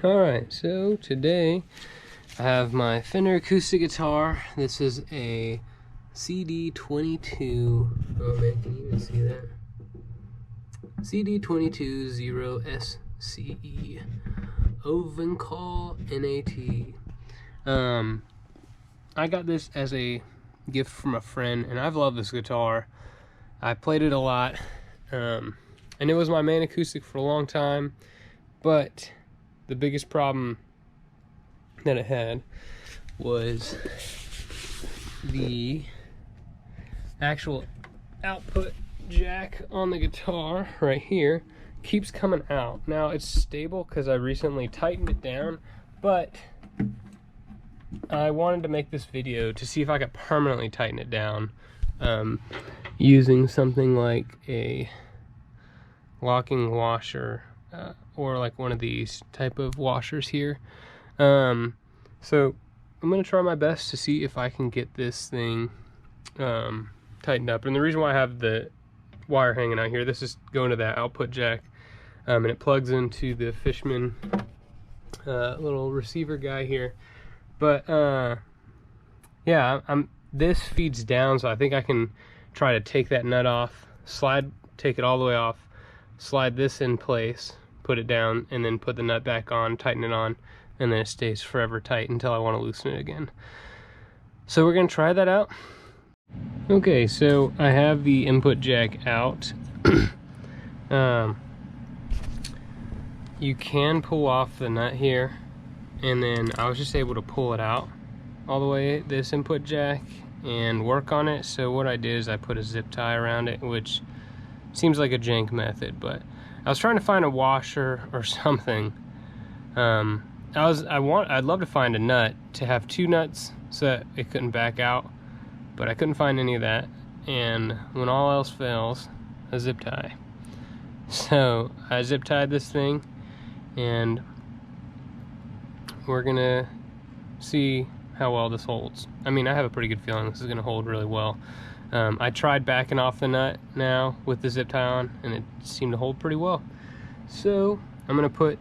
Alright, so today I have my Fender Acoustic guitar. This is a CD22. Oh man, can you even see that? CD22 0SCE Ovencall NAT. I got this as a gift from a friend, and I've loved this guitar. I played it a lot, and it was my main acoustic for a long time, but the biggest problem that it had was the actual output jack on the guitar right here keeps coming out. Now it's stable because I recently tightened it down, but I wanted to make this video to see if I could permanently tighten it down using something like a locking washer or like one of these type of washers here. So I'm gonna try my best to see if I can get this thing tightened up. And the reason why I have the wire hanging out here, this is going to that output jack, and it plugs into the Fishman little receiver guy here. But yeah, this feeds down, so I think I can try to take that nut off, take it all the way off, slide this in place, put it down, and then put the nut back on, tighten it on, and then it stays forever tight until I want to loosen it again. So we're gonna try that out. Okay, so I have the input jack out. You can pull off the nut here, and then I was just able to pull it out all the way, this input jack, and work on it. So what I did is I put a zip tie around it, which seems like a jank method, but I was trying to find a washer or something. I'd love to find a nut to have two nuts so that it couldn't back out, but I couldn't find any of that. And when all else fails, a zip tie. So I zip tied this thing, and we're gonna see how well this holds. I mean, I have a pretty good feeling this is gonna hold really well. I tried backing off the nut now with the zip tie on, and it seemed to hold pretty well. So I'm gonna put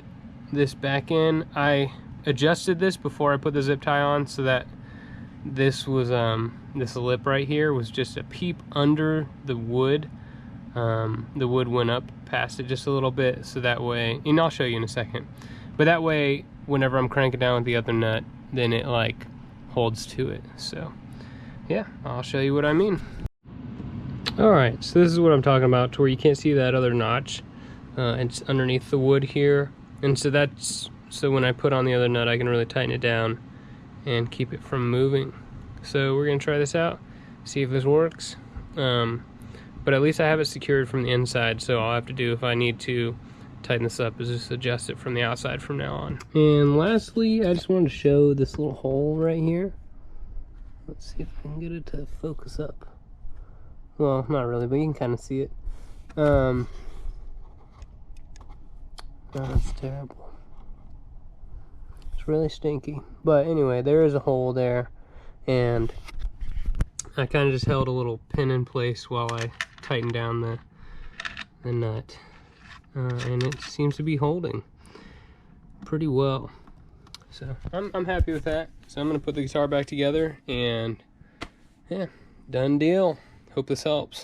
this back in. I adjusted this before I put the zip tie on so that this was this lip right here was just a peep under the wood. The wood went up past it just a little bit, so that way, and I'll show you in a second, but that way whenever I'm cranking down with the other nut, then it like holds to it. So yeah, I'll show you what I mean. Alright, so this is what I'm talking about, to where you can't see that other notch. It's underneath the wood here, and so when I put on the other nut, I can really tighten it down and keep it from moving. So we're gonna try this out, see if this works. But at least I have it secured from the inside, so all I have to do if I need to tighten this up is just adjust it from the outside from now on. And lastly, I just wanted to show this little hole right here. Let's see if I can get it to focus up. Well, not really, but you can kind of see it. Oh, that's terrible. It's really stinky. But anyway, there is a hole there, and I kind of just held a little pin in place while I tightened down the nut. And it seems to be holding pretty well. So I'm happy with that. So I'm gonna put the guitar back together, and yeah, done deal. Hope this helps.